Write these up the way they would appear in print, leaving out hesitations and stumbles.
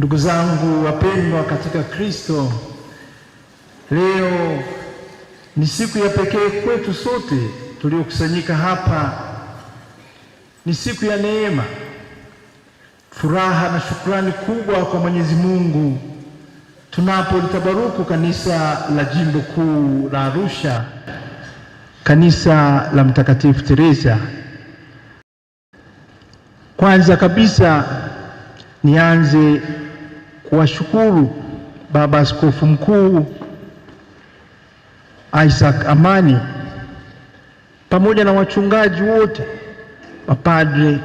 Ndugu zangu wapendwa katika Kristo, leo ni siku ya pekee kwetu sote tuliokusanyika hapa. Ni siku ya neema, furaha na shukrani kubwa kwa Mwenyezi Mungu tunapolitabaruku kanisa la Jimbo Kuu la Arusha, kanisa la Mtakatifu Teresa. Kwanza kabisa nianze kuwashukuru Baba Askofu Mkuu Isaac Amani pamoja na wachungaji wote, mapadre,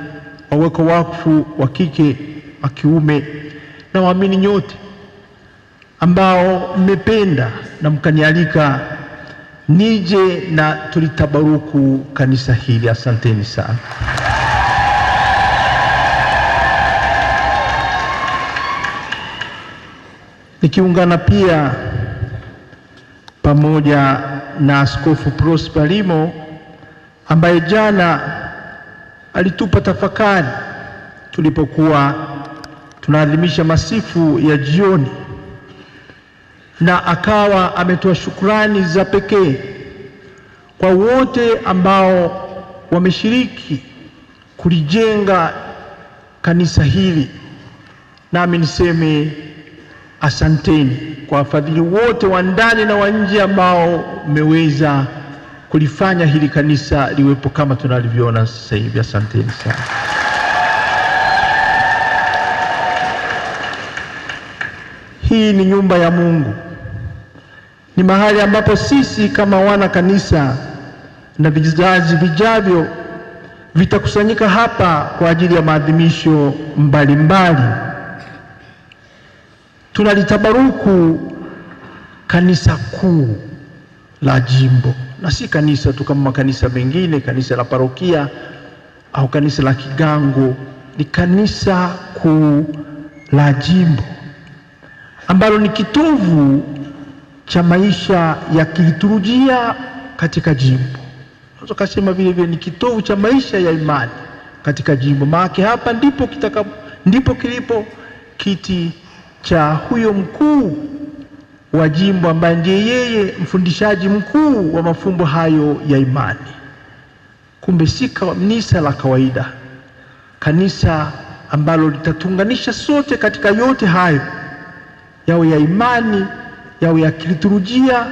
waweka wakfu wa kike, wa kiume na waamini nyote ambao mmependa na mkanialika nije na tulitabaruku kanisa hili. Asanteni sana. Nikiungana pia pamoja na Askofu Prosper Limo ambaye jana alitupa tafakari tulipokuwa tunaadhimisha masifu ya jioni, na akawa ametoa shukrani za pekee kwa wote ambao wameshiriki kulijenga kanisa hili. Nami niseme asanteni kwa wafadhili wote wa ndani na wa nje ambao mmeweza kulifanya hili kanisa liwepo kama tunalivyoona sasa hivi. Asanteni sana. Hii ni nyumba ya Mungu. Ni mahali ambapo sisi kama wana kanisa na vizazi vijavyo vitakusanyika hapa kwa ajili ya maadhimisho mbalimbali. Tunalitabaruku kanisa kuu la jimbo, na si kanisa tu kama makanisa mengine, kanisa la parokia au kanisa la kigango. Ni kanisa kuu la jimbo ambalo ni kitovu cha maisha ya kiliturujia katika jimbo. Unaweza kusema vile vile ni kitovu cha maisha ya imani katika jimbo. Maana hapa ndipo kilipo kiti cha huyo mkuu wa jimbo ambaye ndiye yeye mfundishaji mkuu wa mafumbo hayo ya imani. Kumbe si kanisa la kawaida, kanisa ambalo litatunganisha sote katika yote hayo, yawe ya imani, yawe ya kiliturujia,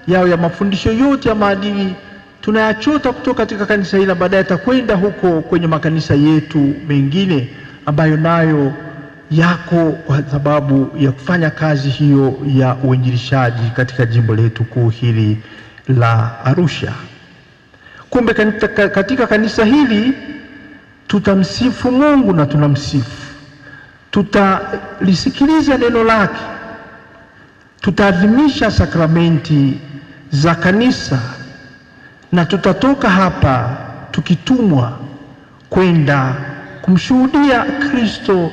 yawe ya mafundisho yote ya maadili tunayachota kutoka katika kanisa hili, baadaye takwenda huko kwenye makanisa yetu mengine ambayo nayo yako kwa sababu ya kufanya kazi hiyo ya uinjilishaji katika jimbo letu kuu hili la Arusha. Kumbe katika kanisa hili tutamsifu Mungu na tunamsifu. Tutalisikiliza neno lake, tutaadhimisha sakramenti za kanisa, na tutatoka hapa tukitumwa kwenda kumshuhudia Kristo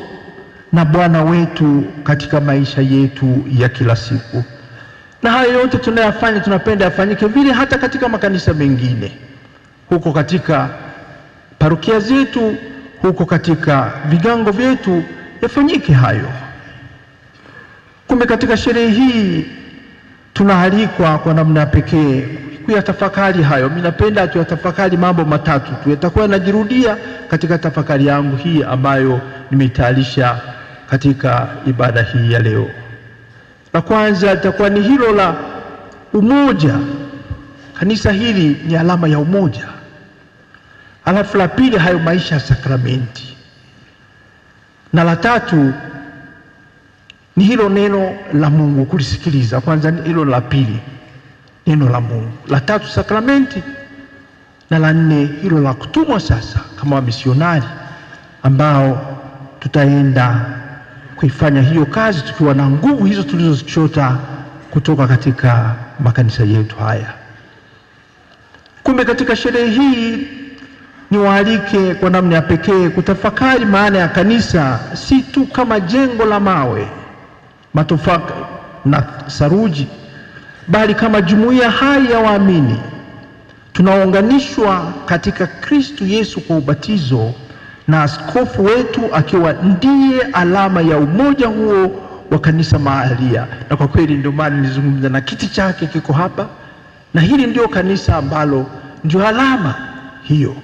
na Bwana wetu katika maisha yetu ya kila siku. Na hayo yote tunayafanya, tunapenda yafanyike vile hata katika makanisa mengine, huko katika parokia zetu, huko katika vigango vyetu, yafanyike hayo. Kumbe katika sherehe hii tunaalikwa kwa namna pekee kuyatafakari hayo. Mimi napenda tuyatafakari mambo matatu tu, yatakuwa najirudia katika tafakari yangu hii ambayo nimeitayarisha katika ibada hii ya leo. La kwanza litakuwa ni hilo la umoja. Kanisa hili ni alama ya umoja. Alafu la pili, hayo maisha ya sakramenti, na la tatu ni hilo neno la Mungu, kulisikiliza. Kwanza ni hilo la pili, neno la Mungu; la tatu sakramenti; na la nne hilo la kutumwa sasa kama wamisionari ambao tutaenda kuifanya hiyo kazi tukiwa na nguvu hizo tulizozichota kutoka katika makanisa yetu haya. Kumbe katika sherehe hii niwaalike kwa namna ya pekee kutafakari maana ya kanisa, si tu kama jengo la mawe, matofali na saruji, bali kama jumuiya hai ya waamini tunaunganishwa katika Kristo Yesu kwa ubatizo na askofu wetu akiwa ndiye alama ya umoja huo wa kanisa mahalia. Na kwa kweli ndio maana nilizungumza, na kiti chake kiko hapa, na hili ndio kanisa ambalo ndio alama hiyo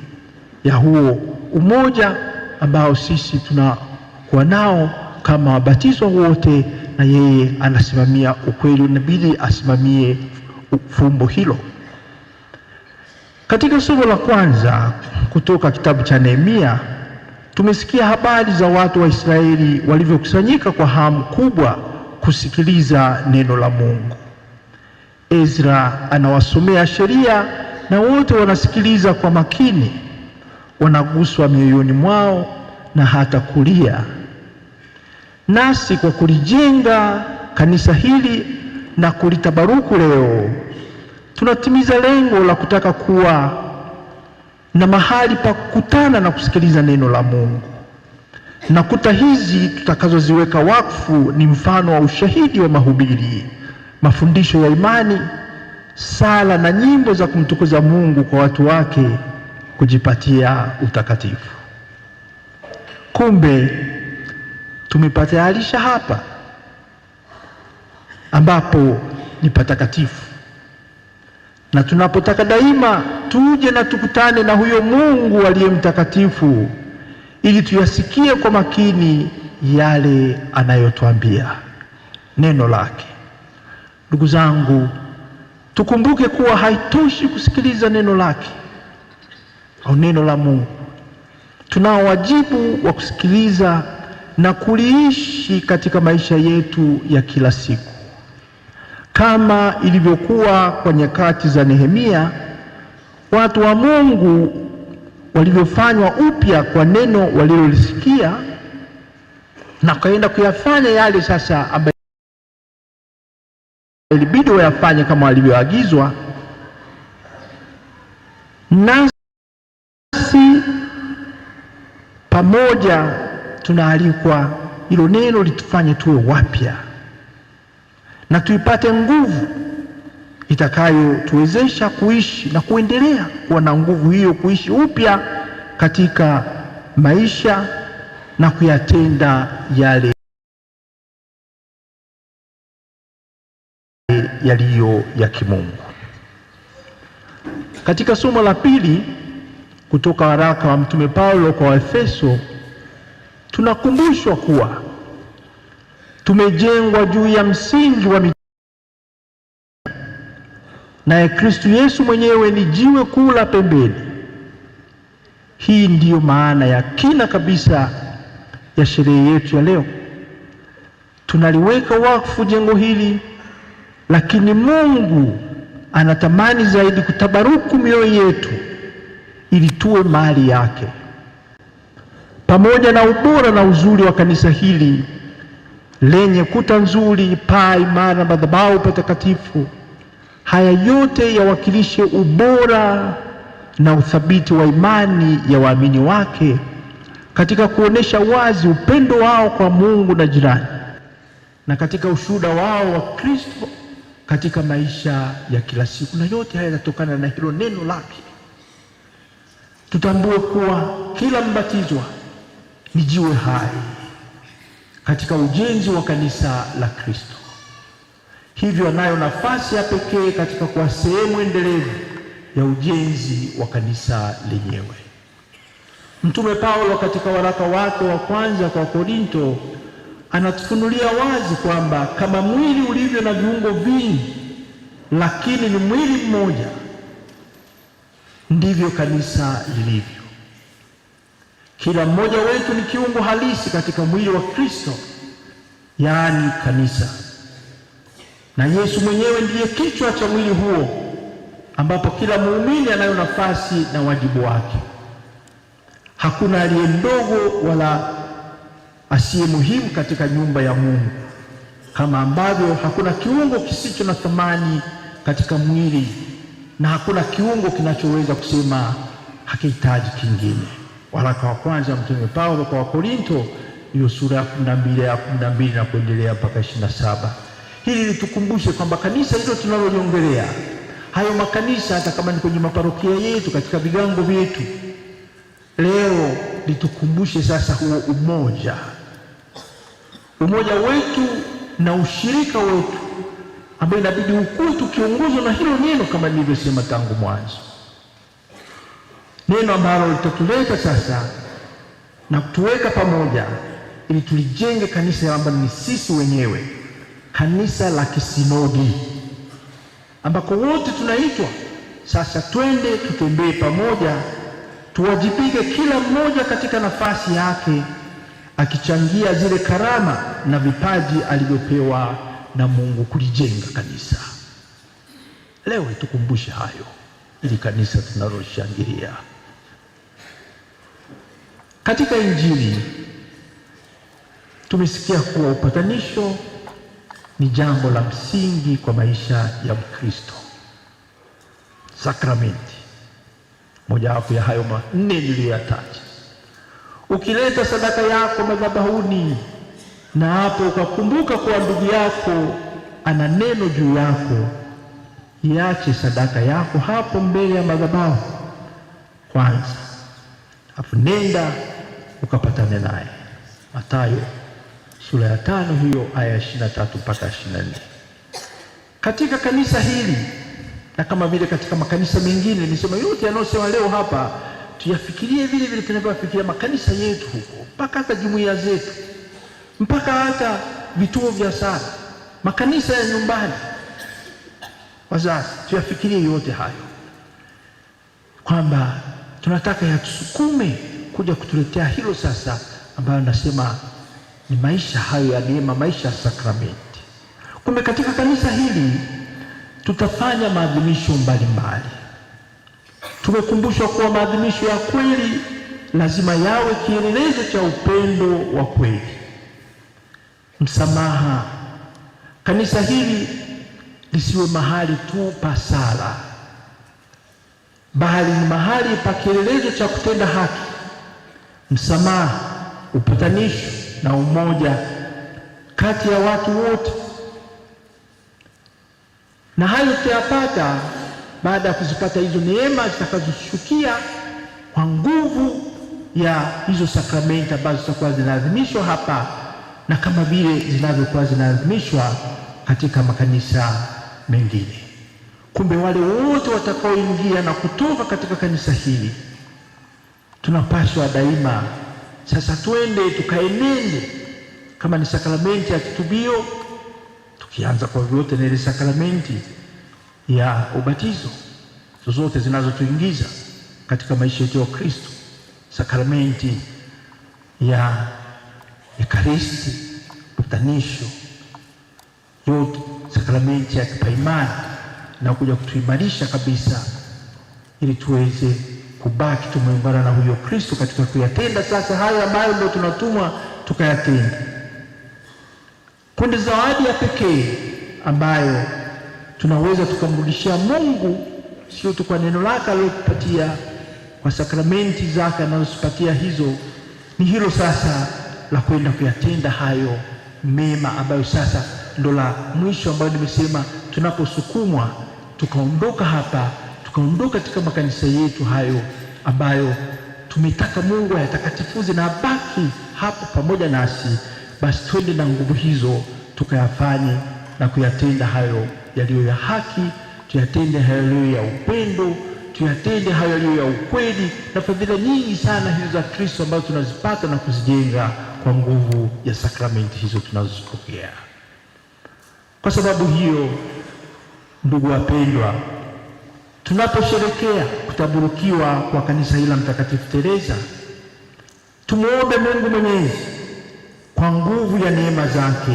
ya huo umoja ambao sisi tunakuwa nao kama wabatizwa wote, na yeye anasimamia ukweli, inabidi asimamie fumbo hilo. Katika somo la kwanza kutoka kitabu cha Nehemia, tumesikia habari za watu wa Israeli walivyokusanyika kwa hamu kubwa kusikiliza neno la Mungu. Ezra anawasomea sheria na wote wanasikiliza kwa makini, wanaguswa mioyoni mwao na hata kulia. Nasi kwa kulijenga kanisa hili na kulitabaruku leo, tunatimiza lengo la kutaka kuwa na mahali pa kukutana na kusikiliza neno la Mungu. Na kuta hizi tutakazoziweka wakfu ni mfano wa ushahidi wa mahubiri, mafundisho ya imani, sala na nyimbo za kumtukuza Mungu kwa watu wake kujipatia utakatifu. Kumbe tumepatayarisha hapa ambapo ni patakatifu, na tunapotaka daima tuje na tukutane na huyo Mungu aliye mtakatifu ili tuyasikie kwa makini yale anayotuambia neno lake. Ndugu zangu, tukumbuke kuwa haitoshi kusikiliza neno lake au neno la Mungu. Tunao wajibu wa kusikiliza na kuliishi katika maisha yetu ya kila siku, kama ilivyokuwa kwa nyakati za Nehemia. Watu wa Mungu walivyofanywa upya kwa neno walilolisikia na kaenda kuyafanya yale sasa ambayo ilibidi wayafanye kama walivyoagizwa. Nasi pamoja tunaalikwa hilo neno litufanye tuwe wapya na tuipate nguvu itakayotuwezesha kuishi na kuendelea kuwa na nguvu hiyo, kuishi upya katika maisha na kuyatenda yale yaliyo ya kimungu. Katika somo la pili kutoka waraka wa Mtume Paulo kwa Waefeso, tunakumbushwa kuwa tumejengwa juu ya msingi wa naye Kristo Yesu mwenyewe ni jiwe kuu la pembeni. Hii ndiyo maana ya kina kabisa ya sherehe yetu ya leo. Tunaliweka wakfu jengo hili, lakini Mungu anatamani zaidi kutabaruku mioyo yetu ili tuwe mali yake. Pamoja na ubora na uzuri wa kanisa hili lenye kuta nzuri, paa imara, madhabahu patakatifu, haya yote yawakilishe ubora na uthabiti wa imani ya waamini wake katika kuonesha wazi upendo wao kwa Mungu na jirani, na katika ushuhuda wao wa Kristo katika maisha ya kila siku. Na yote haya yanatokana na hilo neno lake. Tutambue kuwa kila mbatizwa ni jiwe hai katika ujenzi wa kanisa la Kristo. Hivyo anayo nafasi ya pekee katika kuwa sehemu endelevu ya ujenzi wa kanisa lenyewe. Mtume Paulo katika waraka wake wa kwanza kwa Korinto anatufunulia wazi kwamba kama mwili ulivyo na viungo vingi lakini ni mwili mmoja, ndivyo kanisa lilivyo. Kila mmoja wetu ni kiungo halisi katika mwili wa Kristo, yaani kanisa, na Yesu mwenyewe ndiye kichwa cha mwili huo, ambapo kila muumini anayo nafasi na wajibu wake. Hakuna aliye mdogo wala asiye muhimu katika nyumba ya Mungu, kama ambavyo hakuna kiungo kisicho na thamani katika mwili, na hakuna kiungo kinachoweza kusema hakihitaji kingine. Waraka wa kwanza Mtume Paulo kwa Wakorinto, hiyo sura ya 12 na kuendelea mpaka 27. Hili litukumbushe kwamba kanisa hilo tunaloliongelea, hayo makanisa hata kama ni kwenye maparokia yetu, katika vigango vyetu, leo litukumbushe sasa huo umoja wetu na ushirika wetu ambao inabidi ukue tukiongozwa na hilo neno, kama nilivyosema tangu mwanzo, neno ambalo litatuleta sasa na kutuweka pamoja ili tulijenge kanisa ambalo ni sisi wenyewe, kanisa la kisinodi, ambako wote tunaitwa sasa twende tutembee pamoja, tuwajibike kila mmoja katika nafasi yake, akichangia zile karama na vipaji alivyopewa na Mungu kulijenga kanisa. Leo tukumbushe hayo ili kanisa tunaloshangilia. Katika Injili tumesikia kuwa upatanisho ni jambo la msingi kwa maisha ya Mkristo. Sakramenti mojawapo ya hayo manne niliyoyataja. Ukileta sadaka yako madhabahuni na hapo ukakumbuka kuwa ndugu yako ana neno juu yako, iache sadaka yako hapo mbele ya madhabahu kwanza, afu nenda ukapatane naye. Mathayo sura ya 5 hiyo aya 23 mpaka 24. Katika kanisa hili na kama vile katika makanisa mengine, nisema yote yanayosema leo hapa tuyafikirie vile vile tunavyofikiria makanisa yetu huko, mpaka hata jumuiya zetu, mpaka hata vituo vya sala, makanisa ya nyumbani. Wazazi, tuyafikirie yote hayo, kwamba tunataka yatusukume kuja kutuletea hilo sasa, ambayo nasema ni maisha hayo ya neema, maisha ya sakramenti. Kumbe katika kanisa hili tutafanya maadhimisho mbalimbali. Tumekumbushwa kuwa maadhimisho ya kweli lazima yawe kielelezo cha upendo wa kweli, msamaha. Kanisa hili lisiwe mahali tu pa sala, bali ni mahali pa kielelezo cha kutenda haki, msamaha, upatanisho na umoja kati ya watu wote. Na hayo tutayapata baada ya kuzipata hizo neema zitakazoshukia kwa nguvu ya hizo sakramenti ambazo zitakuwa zinaadhimishwa hapa, na kama vile zinavyokuwa zinaadhimishwa katika makanisa mengine. Kumbe wale wote watakaoingia na kutoka katika kanisa hili, tunapaswa daima sasa twende tukaenende, kama ni sakramenti ya kitubio, tukianza kwa vyote na ile sakramenti ya ubatizo, zozote zinazotuingiza katika maisha yetu ya Kristo, sakramenti ya Ekaristi, upatanisho, yote sakramenti ya kipaimani na kuja kutuimarisha kabisa, ili tuweze kubaki tumeungana na huyo Kristo katika kuyatenda sasa haya ambayo ndio tunatumwa tukayatenda. Kunde zawadi ya pekee ambayo tunaweza tukamrudishia Mungu, sio tu kwa neno lake alilotupatia, kwa sakramenti zake anazotupatia hizo, ni hilo sasa la kwenda kuyatenda hayo mema, ambayo sasa ndo la mwisho, ambayo nimesema tunaposukumwa tukaondoka hapa, tukaondoka katika makanisa yetu hayo ambayo tumetaka Mungu ayatakatifuze na abaki hapo pamoja nasi, basi twende na nguvu hizo tukayafanye na kuyatenda hayo yaliyo ya haki, tuyatende hayo yaliyo ya upendo, tuyatende hayo yaliyo ya ukweli, na fadhila nyingi sana hizo za Kristo ambazo tunazipata na kuzijenga kwa nguvu ya sakramenti hizo tunazozipokea. Kwa sababu hiyo, ndugu wapendwa, tunaposherekea kutaburukiwa kwa kanisa hili la Mtakatifu Teresa, tumuombe Mungu Mwenyezi kwa nguvu ya neema zake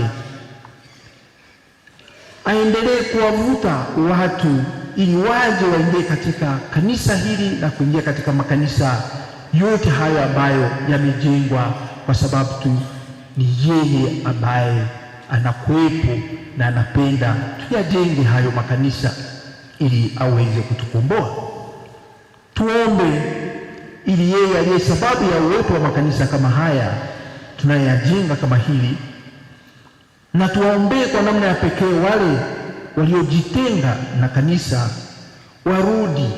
aendelee kuwavuta watu ili waje waingie katika kanisa hili na kuingia katika makanisa yote hayo ambayo yamejengwa, kwa sababu tu ni yeye ambaye anakuwepo na anapenda tuyajenge hayo makanisa ili aweze kutukomboa. Tuombe ili yeye aliye sababu ya uwepo wa makanisa kama haya tunayajenga kama hili, na tuwaombee kwa namna ya pekee wale waliojitenga na kanisa warudi,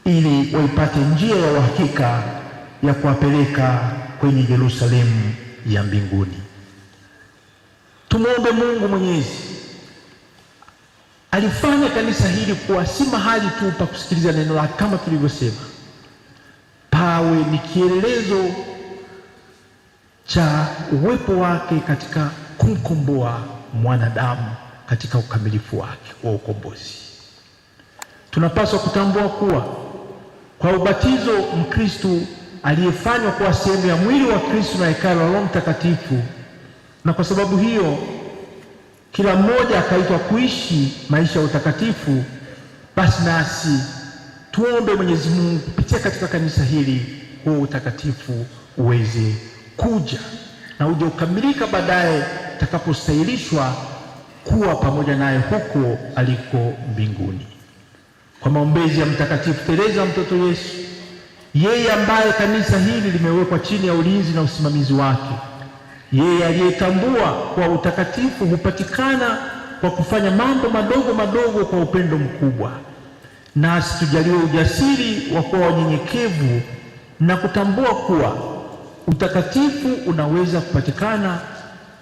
ili waipate njia ya uhakika ya kuwapeleka kwenye Yerusalemu ya mbinguni. Tumwombe Mungu Mwenyezi alifanya kanisa hili kuwa si mahali tu pa kusikiliza neno lake, kama tulivyosema, pawe ni kielelezo cha uwepo wake katika kumkomboa mwanadamu katika ukamilifu wake wa ukombozi. Tunapaswa kutambua kuwa kwa ubatizo Mkristo aliyefanywa kuwa sehemu ya mwili wa Kristo na hekalu la Roho Mtakatifu, na kwa sababu hiyo kila mmoja akaitwa kuishi maisha ya utakatifu. Basi nasi tuombe Mwenyezi Mungu kupitia katika kanisa hili huo utakatifu uweze kuja na uje ukamilika baadaye utakapostahilishwa kuwa pamoja naye huko aliko mbinguni. Kwa maombezi ya Mtakatifu Teresa mtoto Yesu, yeye ambaye kanisa hili limewekwa chini ya ulinzi na usimamizi wake, yeye aliyetambua kwa utakatifu hupatikana kwa kufanya mambo madogo madogo kwa upendo mkubwa, nasi tujaliwe ujasiri wa kuwa wanyenyekevu na kutambua kuwa utakatifu unaweza kupatikana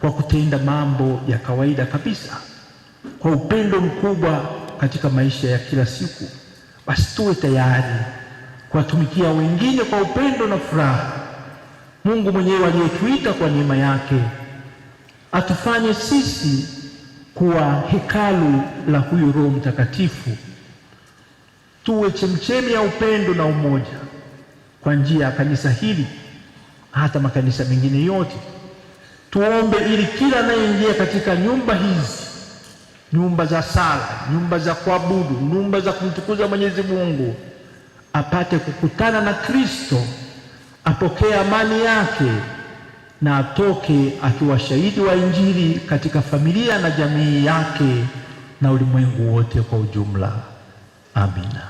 kwa kutenda mambo ya kawaida kabisa kwa upendo mkubwa katika maisha ya kila siku. Basi tuwe tayari kuwatumikia wengine kwa upendo na furaha. Mungu mwenyewe aliyetuita kwa neema yake atufanye sisi kuwa hekalu la huyu Roho Mtakatifu, tuwe chemchemi ya upendo na umoja kwa njia ya kanisa hili, hata makanisa mengine yote. Tuombe ili kila anayeingia katika nyumba hizi, nyumba za sala, nyumba za kuabudu, nyumba za kumtukuza Mwenyezi Mungu, apate kukutana na Kristo, apokee amani yake na atoke akiwa shahidi wa Injili katika familia na jamii yake na ulimwengu wote kwa ujumla. Amina.